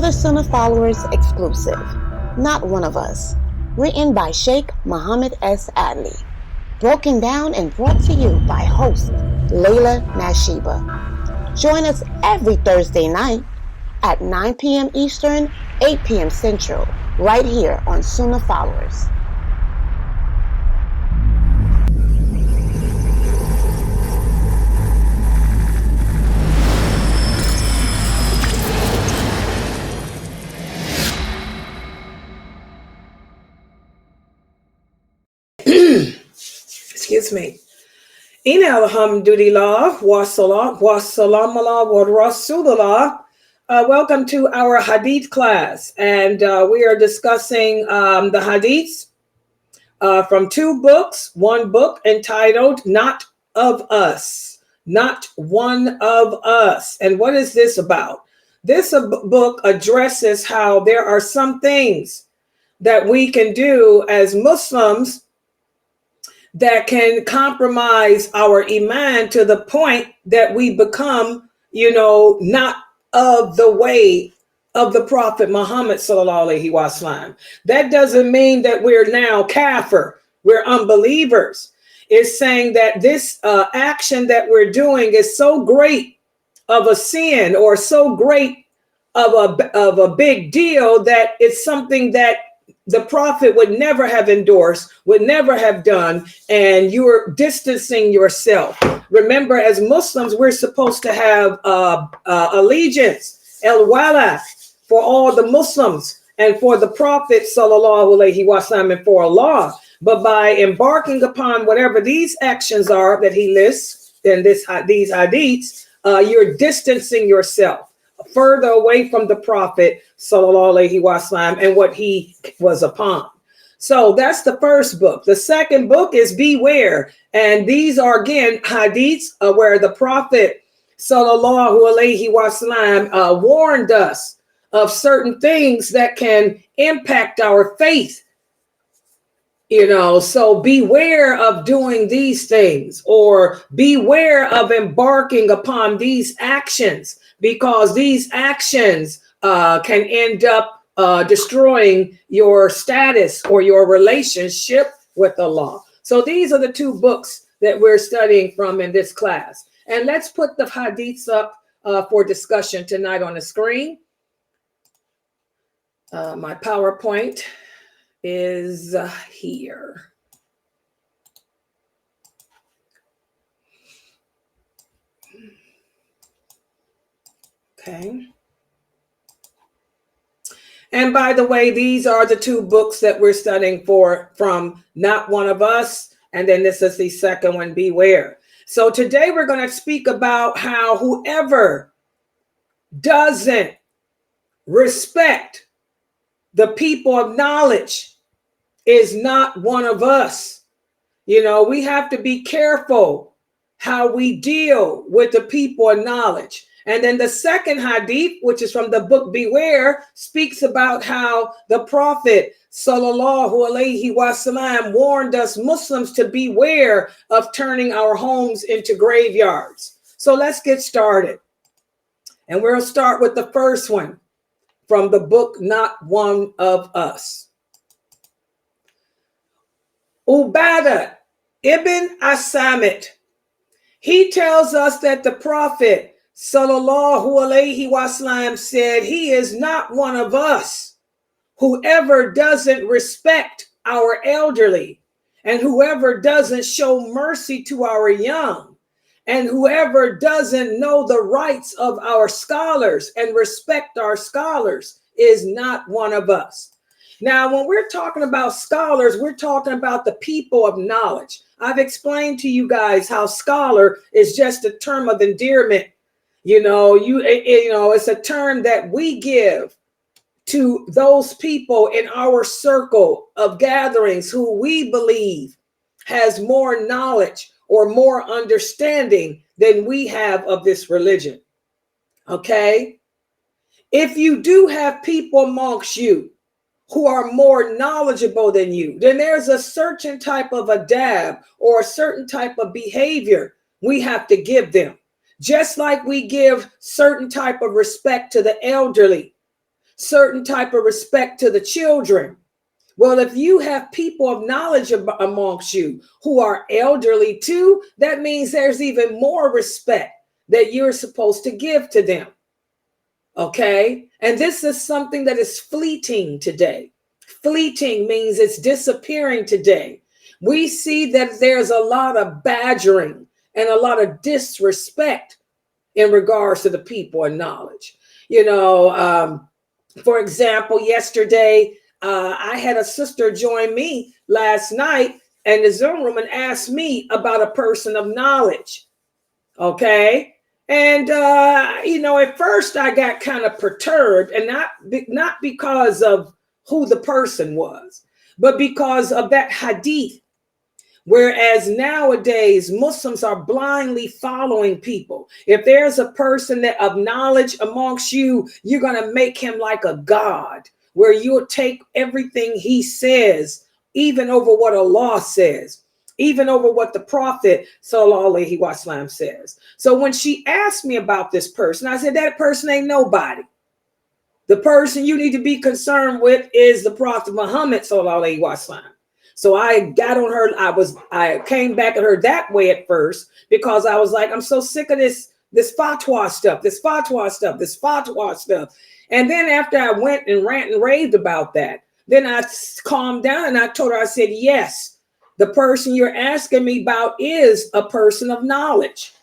another Sunnahfollowers exclusive, Not One of Us, written by Sheikh Muhammad S. Adli, broken down and brought to you by host lailanasheeba. Join us every Thursday night at 9 p.m. Eastern, 8 p.m. Central, right here on Sunnahfollowers. Excuse me. In alhamdulillah wa salam ala wa rasulullah. Welcome to our hadith class, and we are discussing the hadiths from two books. One book entitled "Not of Us," not one of us. And what is this about? This book addresses how there are some things that we can do as Muslims that can compromise our iman to the point that we become, not of the way of the Prophet Muhammad sallallahu alaihi wasallam. That doesn't mean that we're now kafir, we're unbelievers. It's saying that this action that we're doing is so great of a sin or so great of a big deal that it's something that the Prophet would never have endorsed, would never have done, and you're distancing yourself. Remember, as Muslims, we're supposed to have allegiance, al-wala, for all the Muslims and for the Prophet sallallahu alaihi wasallam and for Allah. But by embarking upon whatever these actions are that he lists in these hadiths, you're distancing yourself further away from the Prophet sallallahu alaihi wasallam and what he was upon. So that's the first book. The second book is Beware, and these are again hadiths where the Prophet sallallahu alaihi wasallam warned us of certain things that can impact our faith. So beware of doing these things, or beware of embarking upon these actions, because these actions can end up destroying your status or your relationship with Allah. So these are the two books that we're studying from in this class. And let's put the hadiths up for discussion tonight on the screen. My PowerPoint is here. Okay. And by the way, these are the two books that we're studying from Not One of Us, and then this is the second one, Beware. So today we're going to speak about how whoever doesn't respect the people of knowledge is not one of us. We have to be careful how we deal with the people of knowledge. And then the second hadith, which is from the book Beware, speaks about how the Prophet sallallahu alaihi wasallam warned us Muslims to beware of turning our homes into graveyards. So let's get started. And we'll start with the first one from the book Not One of Us. Ubadah ibn Asamit, he tells us that the Prophet sallallahu alaihi wasallam said, he is not one of us. Whoever doesn't respect our elderly, and whoever doesn't show mercy to our young, and whoever doesn't know the rights of our scholars and respect our scholars is not one of us. Now, when we're talking about scholars, we're talking about the people of knowledge. I've explained to you guys how scholar is just a term of endearment. It's a term that we give to those people in our circle of gatherings who we believe has more knowledge or more understanding than we have of this religion. Okay? If you do have people amongst you who are more knowledgeable than you, then there's a certain type of adab or a certain type of behavior we have to give them. Just like we give certain type of respect to the elderly, certain type of respect to the children. Well, if you have people of knowledge amongst you who are elderly too, that means there's even more respect that you're supposed to give to them. Okay? And this is something that is fleeting today. Fleeting means it's disappearing today. We see that there's a lot of badgering and a lot of disrespect in regards to the people of knowledge. You know, for example, yesterday, I had a sister join me last night in the Zoom room and asked me about a person of knowledge. Okay. And, you know, at first I got kind of perturbed, and not because of who the person was, but because of that hadith. Whereas nowadays, Muslims are blindly following people. If there's a person that of knowledge amongst you, you're going to make him like a god, where you'll take everything he says, even over what Allah says, even over what the Prophet sallallahu alaihi wasallam says. So when she asked me about this person, I said, that person ain't nobody. The person you need to be concerned with is the Prophet Muhammad sallallahu alaihi wasallam. So I got on her. I came back at her that way at first, because I was like, I'm so sick of this fatwa stuff. And then after I went and ranted and raved about that, then I calmed down and I told her, I said, yes, the person you're asking me about is a person of knowledge,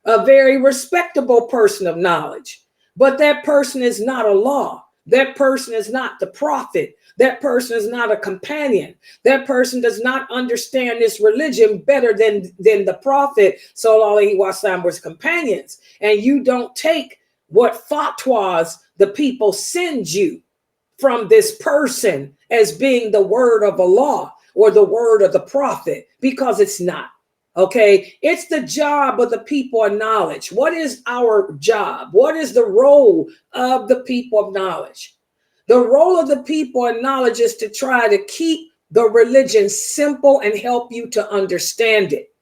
a very respectable person of knowledge. But that person is not Allah. That person is not the prophet. That person is not a companion. That person does not understand this religion better than the Prophet sallallahu alaihi wasallam was companions. And you don't take what fatwas the people send you from this person as being the word of Allah or the word of the Prophet, because it's not. Okay, it's the job of the people of knowledge. What is our job? What is the role of the people of knowledge? The role of the people of knowledge is to try to keep the religion simple and help you to understand it.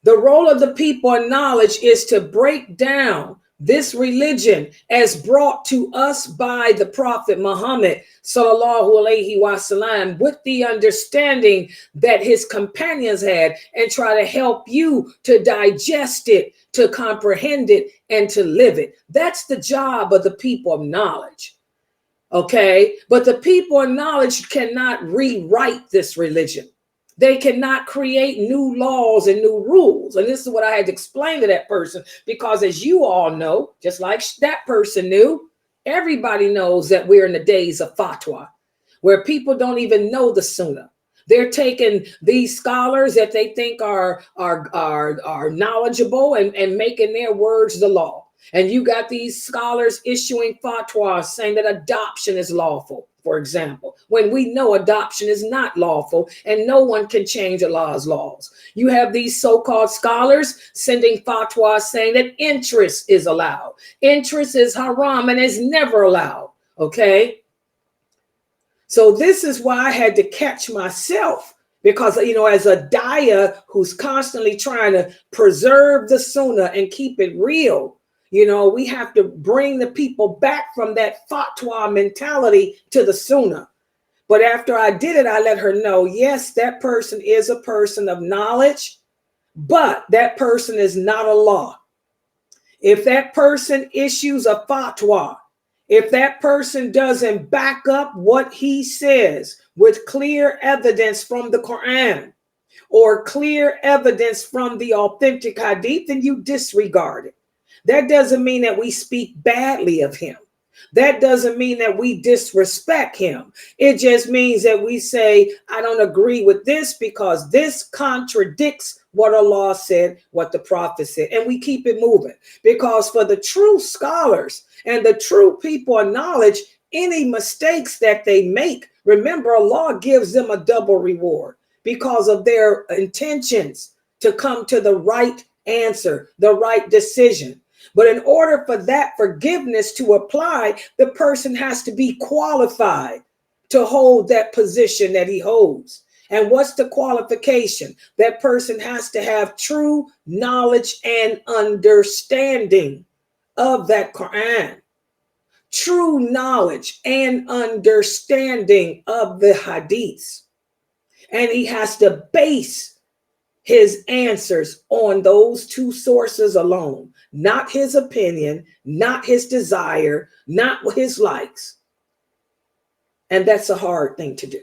The role of the people of knowledge is to break down this religion as brought to us by the Prophet Muhammad sallallahu alaihi wasallam, with the understanding that his companions had, and try to help you to digest it, to comprehend it, and to live it. That's the job of the people of knowledge. Okay, but the people of knowledge cannot rewrite this religion. They cannot create new laws and new rules. And this is what I had to explain to that person, because as you all know, just like that person knew, everybody knows that we're in the days of fatwa, where people don't even know the sunnah. They're taking these scholars that they think are knowledgeable and making their words the law. And you got these scholars issuing fatwas saying that adoption is lawful, for example, when we know adoption is not lawful and no one can change Allah's laws. You have these so-called scholars sending fatwas saying that interest is allowed. Interest is haram and is never allowed. Okay. So this is why I had to catch myself, because, you know, as a dawah who's constantly trying to preserve the sunnah and keep it real, you know, we have to bring the people back from that fatwa mentality to the sunnah. But after I did it, I let her know, yes, that person is a person of knowledge, but that person is not Allah. If that person issues a fatwa, if that person doesn't back up what he says with clear evidence from the Quran or clear evidence from the authentic hadith, then you disregard it. That doesn't mean that we speak badly of him. That doesn't mean that we disrespect him. It just means that we say, I don't agree with this because this contradicts what Allah said, what the Prophet said. And we keep it moving, because for the true scholars and the true people of knowledge, any mistakes that they make, remember, Allah gives them a double reward because of their intentions to come to the right answer, the right decision. But in order for that forgiveness to apply, the person has to be qualified to hold that position that he holds. And what's the qualification? That person has to have true knowledge and understanding of that Quran. true knowledge and understanding of the hadiths. And he has to base his answers on those two sources alone, not his opinion, not his desire, not his likes. And that's a hard thing to do.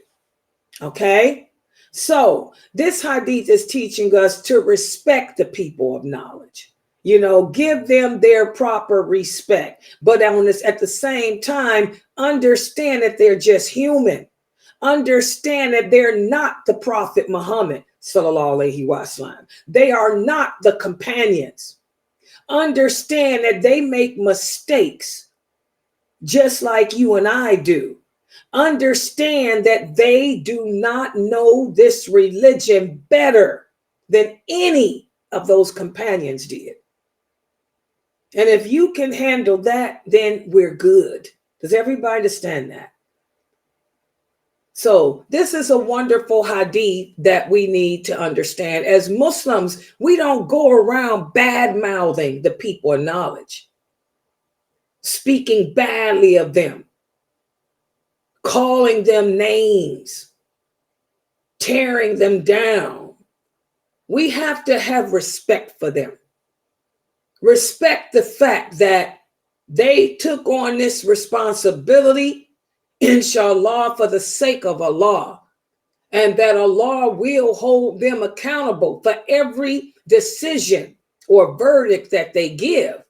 Okay? So this hadith is teaching us to respect the people of knowledge. You know, give them their proper respect. But at the same time, understand that they're just human. Understand that they're not the Prophet Muhammad, sallallahu alaihi wasallam. They are not the companions. Understand that they make mistakes just like you and I do. Understand that they do not know this religion better than any of those companions did. And if you can handle that, then we're good. Does everybody understand that? So this is a wonderful hadith that we need to understand. As Muslims, we don't go around bad-mouthing the people of knowledge, speaking badly of them, calling them names, tearing them down. We have to have respect for them. Respect the fact that they took on this responsibility, inshallah, for the sake of Allah, and that Allah will hold them accountable for every decision or verdict that they give.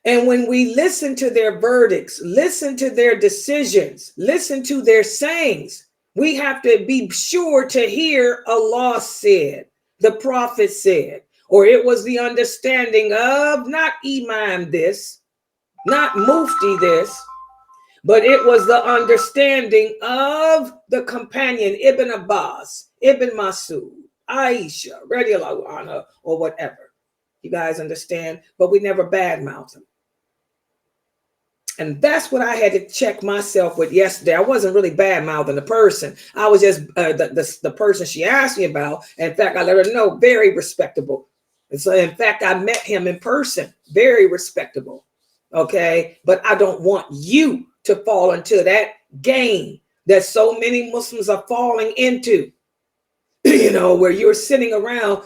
And when we listen to their verdicts, listen to their decisions, listen to their sayings, we have to be sure to hear Allah said, the Prophet said, or it was the understanding of not Imam this, not Mufti this, but it was the understanding of the companion Ibn Abbas, Ibn Masud, Aisha, radiallahu anha, or whatever. You guys understand? But we never badmouth them. And that's what I had to check myself with yesterday. I wasn't really bad-mouthing the person. I was just the person she asked me about. In fact, I let her know, very respectable. And so, in fact, I met him in person, very respectable. Okay, but I don't want you to fall into that game that so many Muslims are falling into, you know, where you're sitting around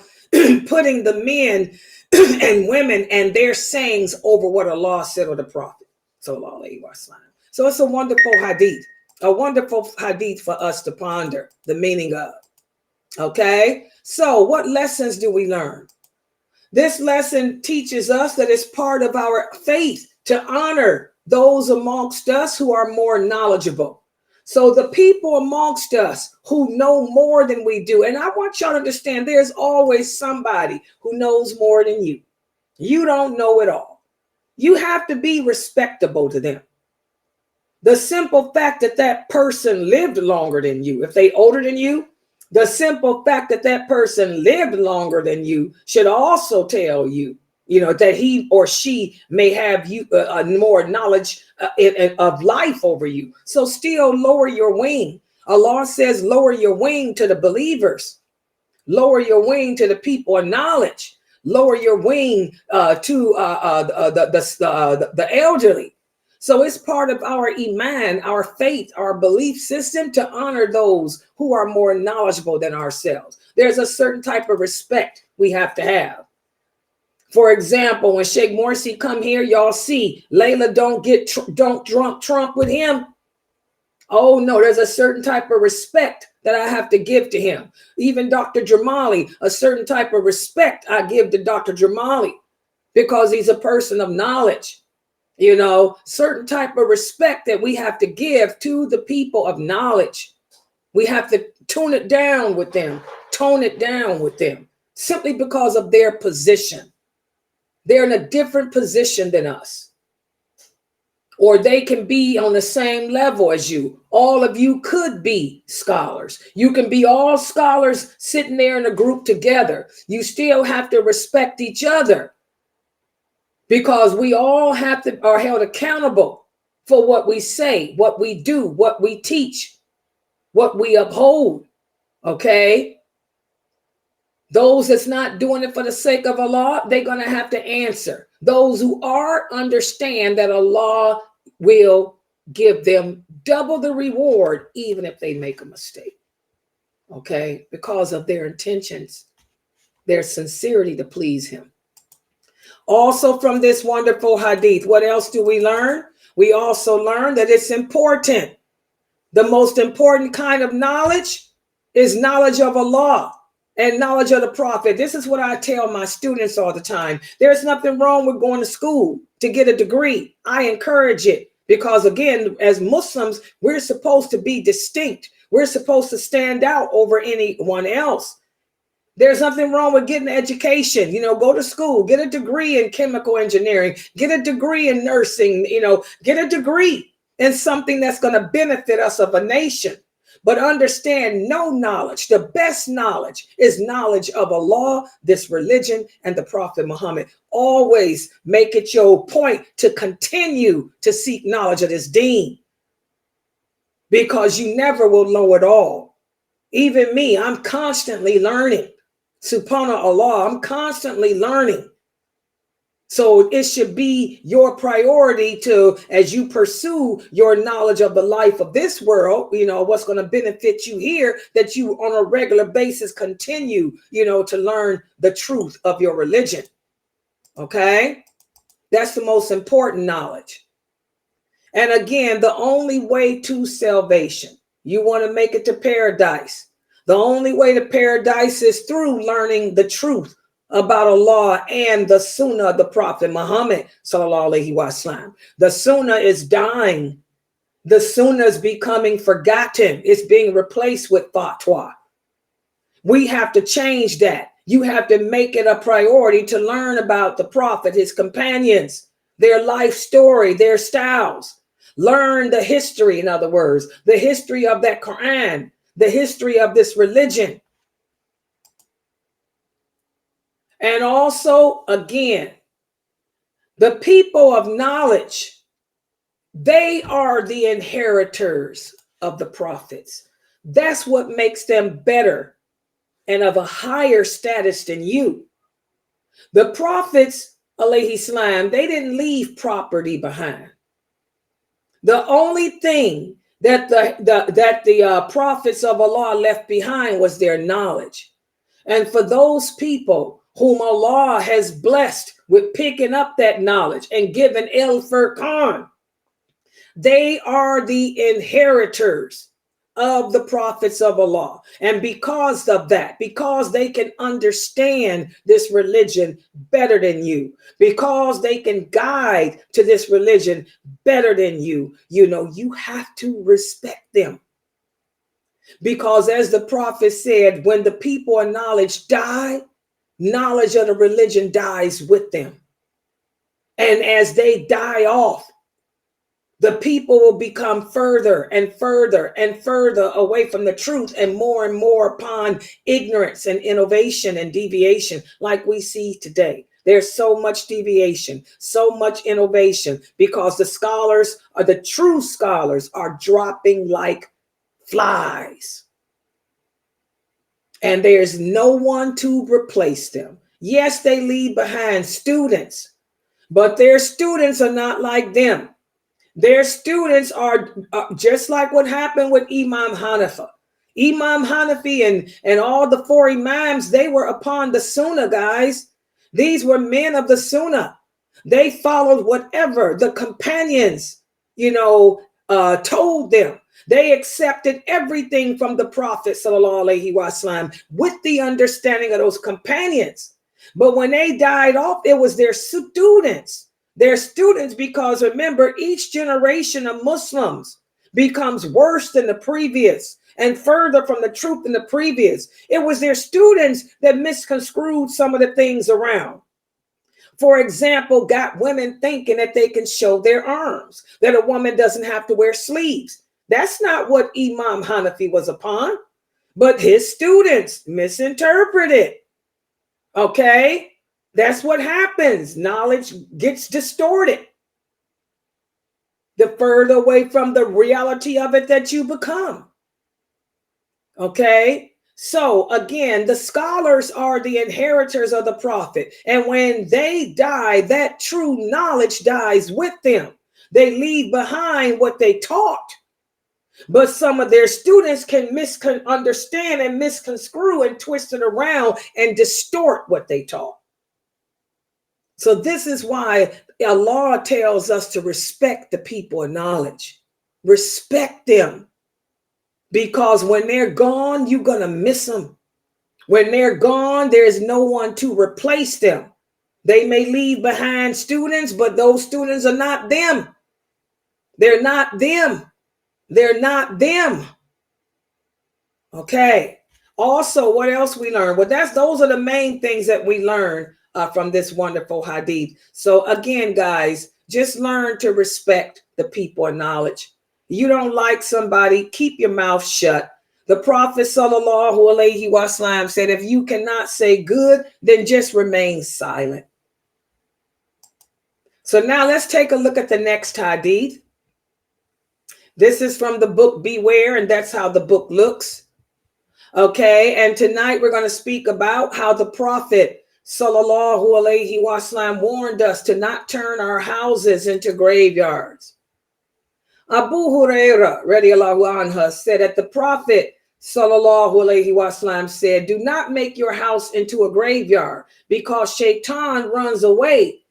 putting the men and women and their sayings over what Allah said or the Prophet. So it's a wonderful hadith for us to ponder the meaning of. Okay, so what lessons do we learn? This lesson teaches us that it's part of our faith to honor those amongst us who are more knowledgeable. So the people amongst us who know more than we do, and I want y'all to understand there's always somebody who knows more than you. You don't know it all. You have to be respectable to them. The simple fact that that person lived longer than you, if they older than you, the simple fact that that person lived longer than you should also tell you, you know, that he or she may have you more knowledge of life over you. So still lower your wing. Allah says, lower your wing to the believers. Lower your wing to the people of knowledge. Lower your wing to the elderly. So it's part of our iman, our faith, our belief system to honor those who are more knowledgeable than ourselves. There's a certain type of respect we have to have. For example, when Sheikh Morsi come here, y'all see Layla don't drunk Trump with him. Oh no, there's a certain type of respect that I have to give to him. Even Dr. Jamali, a certain type of respect I give to Dr. Jamali because he's a person of knowledge. You know, certain type of respect that we have to give to the people of knowledge. We have to tone it down with them, simply because of their position. They're in a different position than us. Or they can be on the same level as you. All of you could be scholars. You can be all scholars sitting there in a group together. You still have to respect each other because we all are held accountable for what we say, what we do, what we teach, what we uphold. Okay? Those that's not doing it for the sake of Allah, they're going to have to answer. Those who are understand that Allah will give them double the reward even if they make a mistake. Okay? Because of their intentions, their sincerity to please him. Also from this wonderful hadith, what else do we learn? We also learn that it's important. The most important kind of knowledge is knowledge of Allah and knowledge of the Prophet. This is what I tell my students all the time. There's nothing wrong with going to school to get a degree. I encourage it because, again, as Muslims, we're supposed to be distinct. We're supposed to stand out over anyone else. There's nothing wrong with getting an education, go to school, get a degree in chemical engineering, get a degree in nursing, get a degree in something that's going to benefit us of a nation. But understand, no knowledge, the best knowledge is knowledge of Allah, this religion, and the Prophet Muhammad. Always make it your point to continue to seek knowledge of this deen, because you never will know it all. Even me, I'm constantly learning. Subhanallah, I'm constantly learning. So it should be your priority to, as you pursue your knowledge of the life of this world, what's going to benefit you here, that you on a regular basis continue, to learn the truth of your religion. Okay? That's the most important knowledge. And again, the only way to salvation, you want to make it to paradise. The only way to paradise is through learning the truth about Allah and the Sunnah of the Prophet Muhammad sallallahu alaihi wasallam. The Sunnah is dying. The Sunnah is becoming forgotten. It's being replaced with fatwa. We have to change that. You have to make it a priority to learn about the Prophet, his companions, their life story, their styles. Learn the history, in other words, the history of that Quran, the history of this religion. And also, again, the people of knowledge, they are the inheritors of the prophets. That's what makes them better and of a higher status than you. The prophets, alayhi salam, they didn't leave property behind. The only thing that the prophets of Allah left behind was their knowledge. And for those people whom Allah has blessed with picking up that knowledge and given al-Furqan, they are the inheritors of the prophets of Allah. And because of that, because they can understand this religion better than you, because they can guide to this religion better than you, you have to respect them. Because as the prophet said, when the people of knowledge die, knowledge of the religion dies with them. And as they die off, the people will become further and further and further away from the truth and more upon ignorance and innovation and deviation like we see today. There's so much deviation, so much innovation, because the scholars, or the true scholars, are dropping like flies. And there's no one to replace them. Yes, they leave behind students, but their students are not like them. Their students are just like what happened with Imam Hanifa. Imam Hanafi and all the four Imams, they were upon the Sunnah, guys. These were men of the Sunnah. They followed whatever the companions, told them. They accepted everything from the Prophet sallallahu alaihi wasallam with the understanding of those companions. But when they died off, it was their students. Their students, because remember, each generation of Muslims becomes worse than the previous and further from the truth than the previous. It was their students that misconstrued some of the things around. For example, got women thinking that they can show their arms, that a woman doesn't have to wear sleeves. That's not what Imam Hanafi was upon, but his students misinterpreted. Okay? That's what happens. Knowledge gets distorted. The further away from the reality of it that you become. Okay? So again, the scholars are the inheritors of the prophet. And when they die, that true knowledge dies with them. They leave behind what they taught. But some of their students can misunderstand and misconstrue and twist it around and distort what they taught. So this is why Allah tells us to respect the people of knowledge. Respect them. Because when they're gone, you're going to miss them. When they're gone, there's no one to replace them. They may leave behind students, but those students are not them. They're not them. They're not them. Okay. Also, what else we learn? Well, those are the main things that we learn from this wonderful hadith. So again, guys, just learn to respect the people of knowledge. You don't like somebody, keep your mouth shut. The Prophet sallallahu alaihi wasallam said, if you cannot say good, then just remain silent. So now let's take a look at the next hadith. This is from the book Beware, and that's how the book looks. Okay, and tonight we're going to speak about how the Prophet sallallahu alaihi wasallam warned us to not turn our houses into graveyards. Abu Huraira radiallahu anhu said that the Prophet sallallahu alaihi wasallam said, do not make your house into a graveyard, because shaitan runs away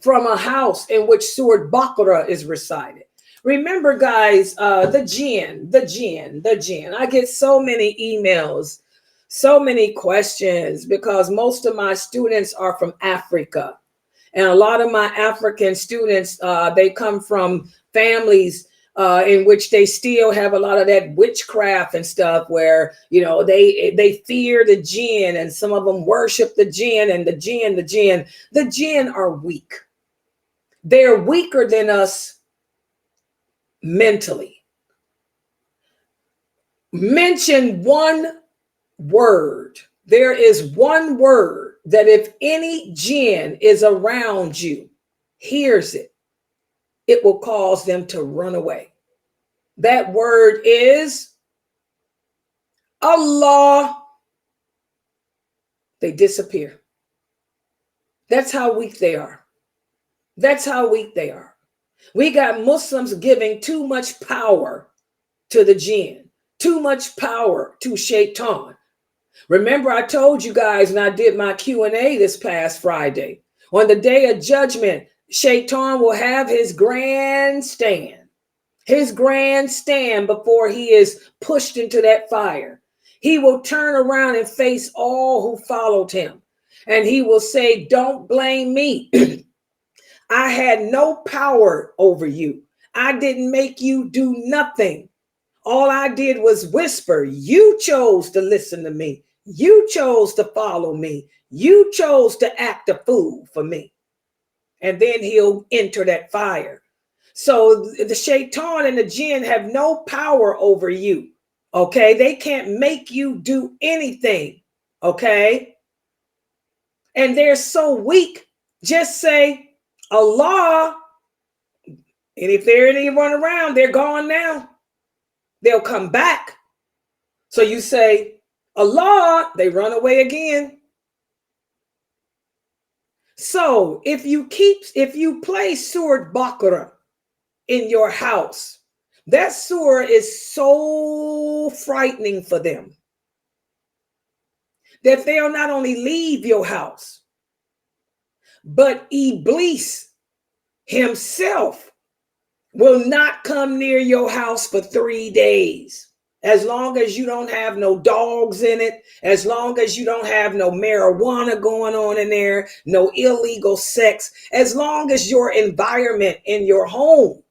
from a house in which Surah Baqarah is recited. Remember, guys, the jinn. I get so many emails, so many questions, because most of my students are from Africa. And a lot of my African students, they come from families in which they still have a lot of that witchcraft and stuff where, you know, they fear the jinn, and some of them worship the jinn, and the jinn are weak. They're weaker than us mentally. Mention one word. There is one word that if any jinn is around you, hears it, it will cause them to run away. That word is Allah. They disappear. That's how weak they are. That's how weak they are. We got Muslims giving too much power to the jinn, too much power to shaitan. Remember, I told you guys, and I did my Q&A this past Friday, on the day of judgment, shaitan will have his grandstand before he is pushed into that fire. He will turn around and face all who followed him. And he will say, don't blame me. I had no power over you. I didn't make you do nothing. All I did was whisper. You chose to listen to me. You chose to follow me. You chose to act a fool for me. And then he'll enter that fire. So the shaitan and the jinn have no power over you. Okay. They can't make you do anything. Okay. And they're so weak. Just say Allah. And if there ain't anyone around, they're gone now. They'll come back. So you say Allah, they run away again. So if you play Surah Baqarah in your house, that surah is so frightening for them that they'll not only leave your house, but Iblis himself will not come near your house for 3 days. As long as you don't have no dogs in it, as long as you don't have no marijuana going on in there, no illegal sex, as long as your environment in your home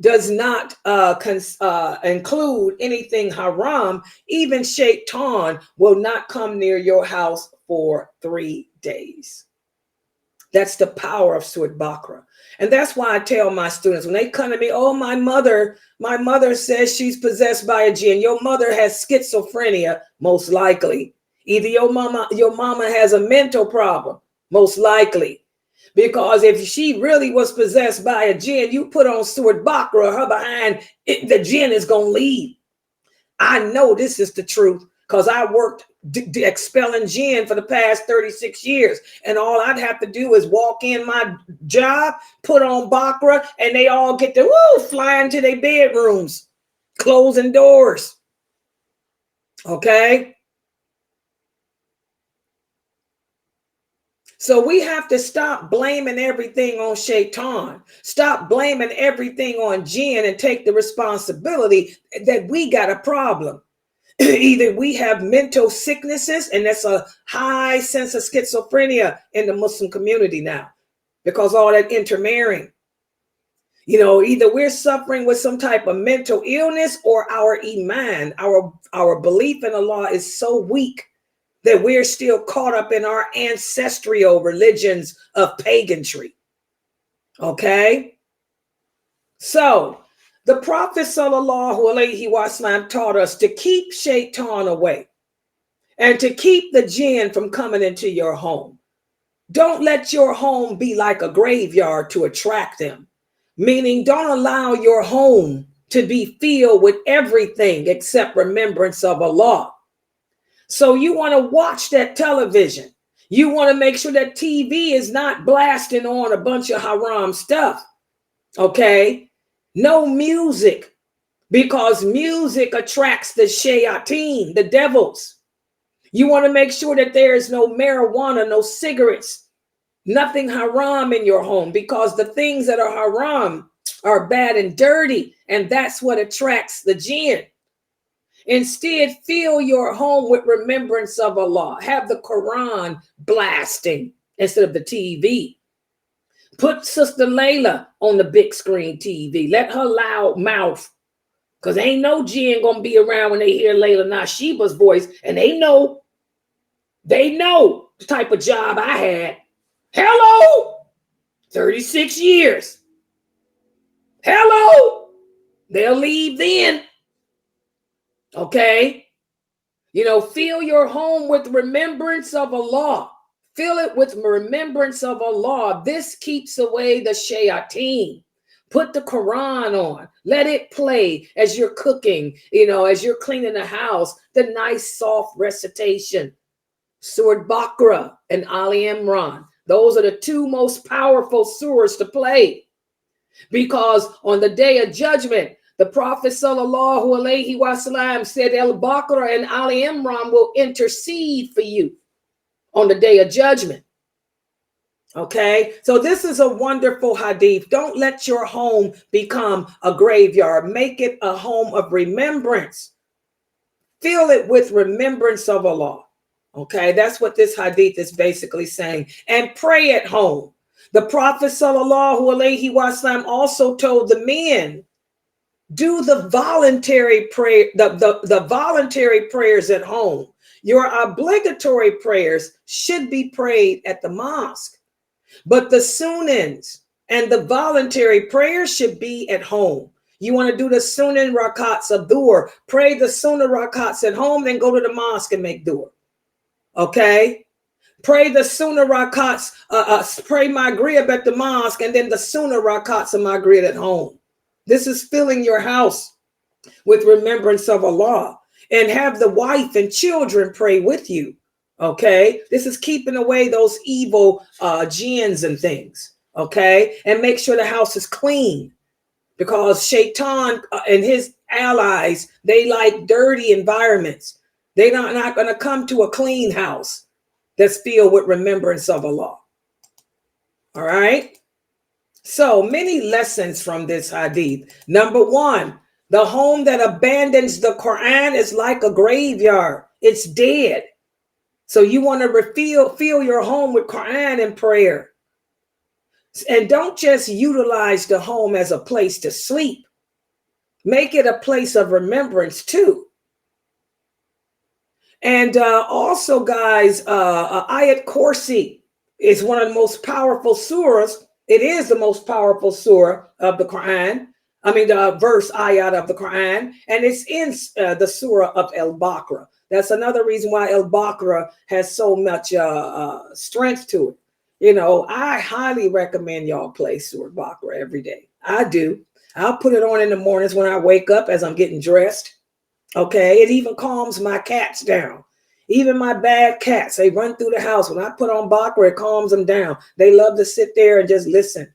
does not include anything haram, even shaitan will not come near your house for 3 days. That's the power of Surah Baqarah. And that's why I tell my students when they come to me, oh, my mother says she's possessed by a jinn. Your mother has schizophrenia, most likely. Either your mama has a mental problem, most likely. Because if she really was possessed by a jinn, you put on Surah Baqarah, her behind, the jinn is going to leave. I know this is the truth because I worked expelling jinn for the past 36 years. And all I'd have to do is walk in my job, put on Bakra, and they all get to fly into their bedrooms, closing doors. Okay? So we have to stop blaming everything on Shaitan. Stop blaming everything on jinn and take the responsibility that we got a problem. Either we have mental sicknesses, and that's a high sense of schizophrenia in the Muslim community now because all that intermarrying. Either we're suffering with some type of mental illness or our iman, our belief in Allah is so weak that we're still caught up in our ancestral religions of paganry. Okay? So the Prophet ﷺ taught us to keep Shaitan away and to keep the jinn from coming into your home. Don't let your home be like a graveyard to attract them. Meaning, don't allow your home to be filled with everything except remembrance of Allah. So you want to watch that television. You want to make sure that TV is not blasting on a bunch of haram stuff. Okay? No music, because music attracts the shayateen, the devils. You want to make sure that there is no marijuana, no cigarettes, nothing haram in your home, because the things that are haram are bad and dirty, and that's what attracts the jinn. Instead, fill your home with remembrance of Allah. Have the Quran blasting instead of the TV. Put Sister Layla on the big screen TV. Let her loud mouth, because ain't no jinn gonna be around when they hear lailanasheeba's voice, and they know the type of job I had. Hello, 36 years. Hello, they'll leave then. Okay, fill your home with remembrance of Allah. Fill it with remembrance of Allah. This keeps away the shayateen. Put the Quran on. Let it play as you're cooking, as you're cleaning the house. The nice, soft recitation. Surah Bakra and Ali Imran. Those are the two most powerful surahs to play. Because on the day of judgment, the Prophet ﷺ said Al-Baqarah and Ali Imran will intercede for you on the day of judgment. Okay, so this is a wonderful hadith. Don't let your home become a graveyard. Make it a home of remembrance. Fill it with remembrance of Allah. Okay, that's what this hadith is basically saying. And pray at home. The Prophet ﷺ also told the men, do the voluntary prayer, the voluntary prayers at home. Your obligatory prayers should be prayed at the mosque, but the sunnahs and the voluntary prayers should be at home. You want to do the sunnah rakats of dua, pray the sunnah rakats at home, then go to the mosque and make dua. Okay? Pray the sunnah rakats, pray maghrib at the mosque, and then the sunnah rakats of maghrib at home. This is filling your house with remembrance of Allah, and have the wife and children pray with you. Okay, this is keeping away those evil jinns and things. Okay, and make sure the house is clean, because Shaitan and his allies, they like dirty environments. They're not going to come to a clean house that's filled with remembrance of Allah. All right. So many lessons from this hadith. Number one, the home that abandons the Quran is like a graveyard. It's dead. So you want to fill your home with Quran and prayer. And don't just utilize the home as a place to sleep. Make it a place of remembrance too. And also, guys, Ayat Kursi is one of the most powerful surahs. It is the most powerful surah of the Quran. I mean, the verse ayat of the Quran. And it's in the surah of Al-Baqarah. That's another reason why Al-Baqarah has so much strength to it. I highly recommend y'all play Surah Baqarah every day. I do. I'll put it on in the mornings when I wake up as I'm getting dressed. Okay, it even calms my cats down. Even my bad cats, they run through the house. When I put on Bakra, it calms them down. They love to sit there and just listen.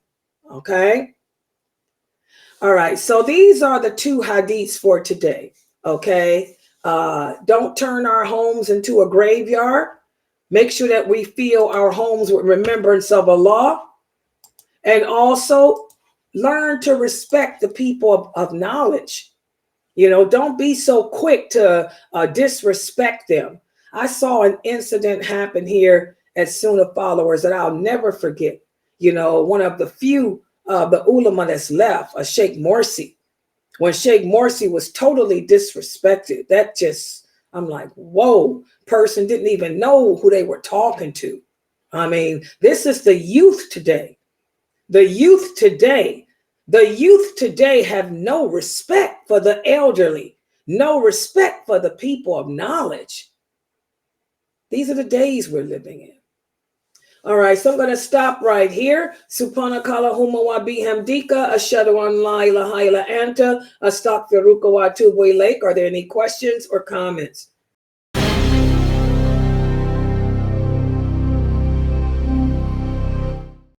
Okay. All right. So these are the two hadiths for today. Okay. Don't turn our homes into a graveyard. Make sure that we fill our homes with remembrance of Allah. And also learn to respect the people of knowledge. You know, don't be so quick to disrespect them. I saw an incident happen here at Sunnahfollowers that I'll never forget. You know, one of the few the ulama that's left, Sheikh Morsi. When Sheikh Morsi was totally disrespected, that just, I'm like, whoa, person didn't even know who they were talking to. I mean, this is the youth today. The youth today have no respect for the elderly, no respect for the people of knowledge. These are the days we're living in. All right, so I'm going to stop right here. Subhanakallahumma wa bihamdika ashhadu an la ilaha illa anta astaghfiruka wa atubu ilaik. Are there any questions or comments?